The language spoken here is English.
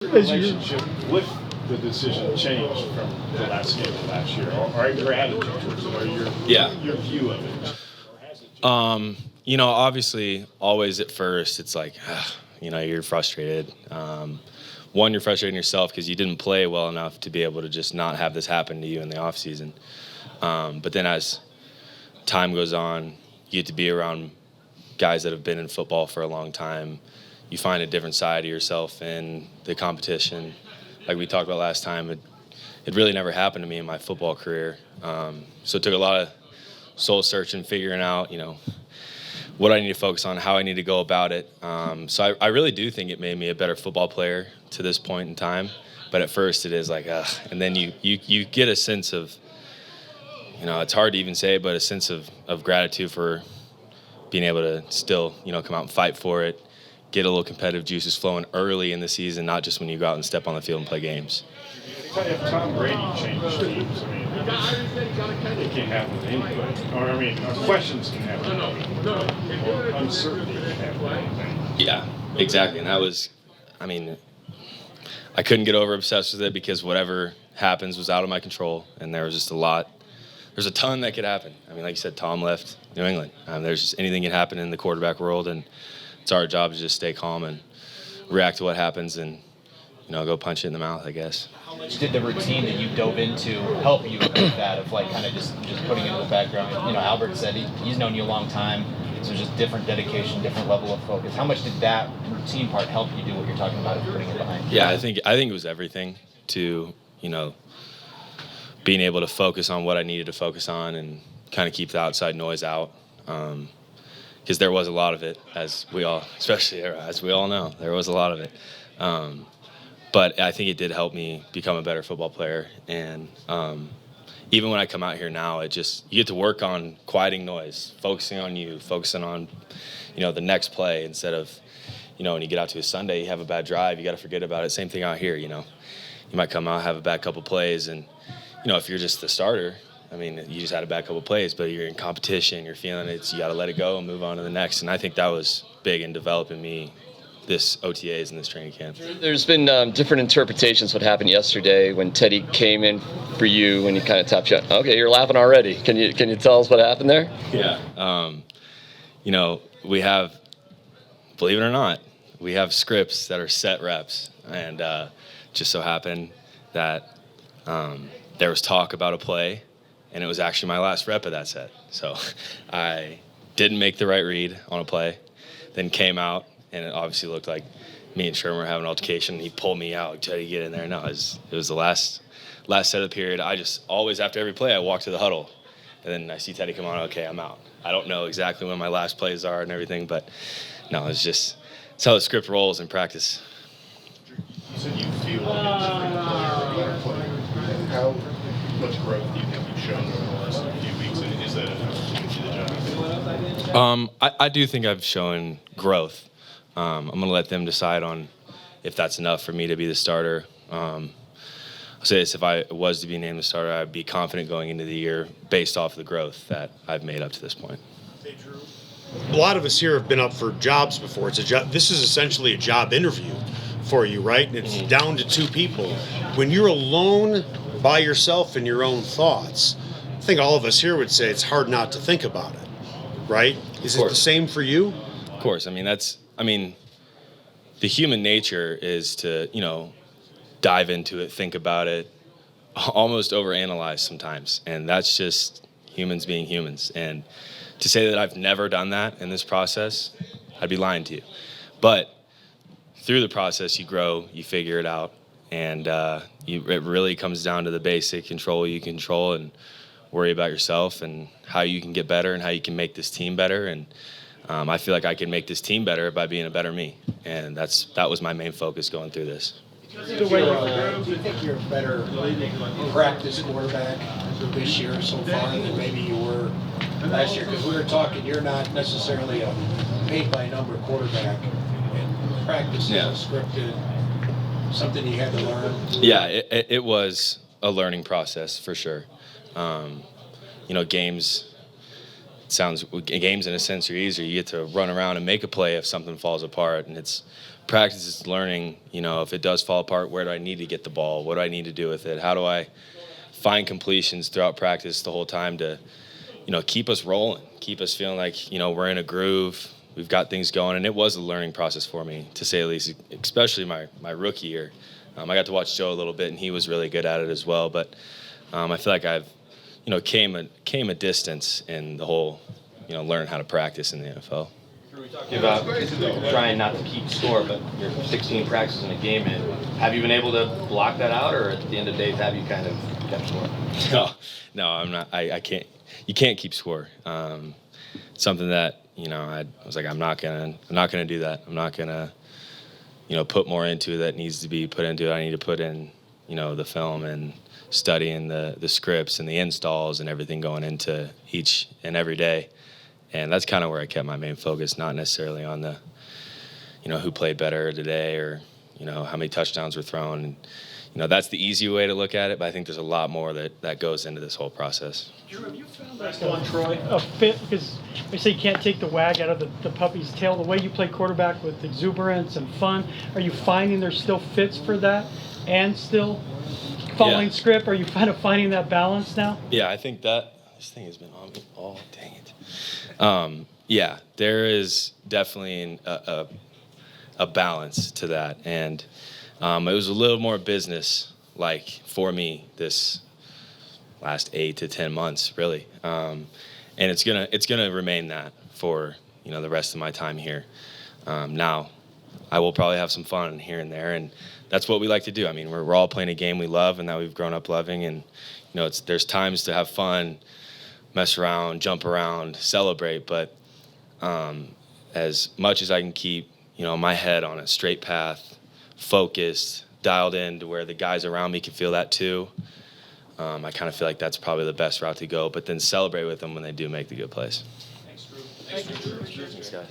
relationship with the decision changed from the last game of last year, or your attitude towards it, or your view of it? Obviously, always at first, it's like, you're frustrated. One, you're frustrating yourself because you didn't play well enough to be able to just not have this happen to you in the off season. But then as time goes on, you get to be around guys that have been in football for a long time. You find a different side of yourself in the competition. Like we talked about last time, it really never happened to me in my football career. So it took a lot of soul searching, figuring out, what I need to focus on, how I need to go about it. So I really do think it made me a better football player to this point in time. But at first it is like, and then you get a sense of, it's hard to even say, but a sense of gratitude for being able to still, come out and fight for it, get a little competitive juices flowing early in the season, not just when you go out and step on the field and play games. If Tom Brady changed teams, it can't happen with anybody. Questions can happen, or uncertainty can happen. Yeah, exactly. And that was, I couldn't get over obsessed with it because whatever happens was out of my control, and there was just there's a ton that could happen. Like you said, Tom left New England. There's just anything can happen in the quarterback world, and it's our job to just stay calm and react to what happens and, go punch it in the mouth, I guess. How much did the routine that you dove into help you with that, of kind of just putting it in the background? Albert said he's known you a long time, so just different dedication, different level of focus. How much did that routine part help you do what you're talking about of putting it behind you? Yeah, I think it was everything to, being able to focus on what I needed to focus on and kind of keep the outside noise out. Because there was a lot of it, as we all know, there was a lot of it. But I think it did help me become a better football player. And even when I come out here now, you get to work on quieting noise, focusing on you, focusing on, the next play instead of, when you get out to a Sunday, you have a bad drive, you got to forget about it. Same thing out here, You might come out, have a bad couple plays, and, if you're just the starter, you just had a bad couple plays, but you're in competition, you're feeling it, you got to let it go and move on to the next. And I think that was big in developing me this OTAs and this training camp. There's been different interpretations what happened yesterday when Teddy came in for you and he kind of tapped you out. Okay, you're laughing already. Can you tell us what happened there? Yeah. We have, believe it or not, we have scripts that are set reps. And just so happened that there was talk about a play, and it was actually my last rep of that set. So I didn't make the right read on a play, then came out, and it obviously looked like me and Sherman were having an altercation. He pulled me out, tried to get in there. No, it was the last set of the period. I just always, after every play, I walk to the huddle, and then I see Teddy come on. Okay, I'm out. I don't know exactly when my last plays are and everything, but no, it's how the script rolls in practice. You said you feel like a better player. How much growth do you think you've shown over the last few weeks, and is that enough to get you the job? I do think I've shown growth. I'm going to let them decide on if that's enough for me to be the starter. I'll say this, if I was to be named the starter, I'd be confident going into the year based off the growth that I've made up to this point. A lot of us here have been up for jobs before. It's a job. This is essentially a job interview for you, right? And it's down to two people. When you're alone by yourself in your own thoughts, I think all of us here would say it's hard not to think about it, right? Is it the same for you? Of course. The human nature is to, dive into it, think about it, almost overanalyze sometimes. And that's just humans being humans. And to say that I've never done that in this process, I'd be lying to you. But through the process, you grow, you figure it out. And it really comes down to the basic control you control and worry about yourself and how you can get better and how you can make this team better. And I feel like I can make this team better by being a better me. And that was my main focus going through this. Do you think you're a better practice quarterback this year so far than maybe you were last year? Because we were talking, you're not necessarily a paid-by-number quarterback. And practice is scripted, something you had to learn. Yeah, it was a learning process for sure. Games in a sense are easier. You get to run around and make a play if something falls apart, and it's practice is learning, if it does fall apart, where do I need to get the ball? What do I need to do with it? How do I find completions throughout practice the whole time to, keep us rolling, keep us feeling like, we're in a groove, we've got things going. And it was a learning process for me, to say the least, especially my rookie year. I got to watch Joe a little bit, and he was really good at it as well. But I feel like I've, came a distance in the whole, learning how to practice in the NFL. We talked about trying not to keep score, but you're 16 practices in a game, and have you been able to block that out, or at the end of the day, have you kind of kept score? No, I'm not. I can't. You can't keep score. Something that I was like, I'm not gonna do that. I'm not gonna, put more into it that needs to be put into it. I need to put in, the film and studying the scripts and the installs and everything going into each and every day. And that's kind of where I kept my main focus, not necessarily on the, who played better today or, how many touchdowns were thrown. And, that's the easy way to look at it, but I think there's a lot more that goes into this whole process. Drew, have you found that on Troy a fit? Because they say you can't take the wag out of the puppy's tail. The way you play quarterback with exuberance and fun, are you finding there's still fits for that and still following script? Are you kind of finding that balance now? Yeah, I think that this thing has been on me all dang it. Yeah, there is definitely a balance to that, and it was a little more business-like for me this last 8 to 10 months, really, and it's gonna remain that for the rest of my time here. Now, I will probably have some fun here and there, and that's what we like to do. I mean, we're all playing a game we love and that we've grown up loving, and there's times to have fun, mess around, jump around, celebrate, but as much as I can keep, my head on a straight path, focused, dialed in to where the guys around me can feel that too, I kind of feel like that's probably the best route to go, but then celebrate with them when they do make the good plays. Thanks, Drew. Thanks, guys.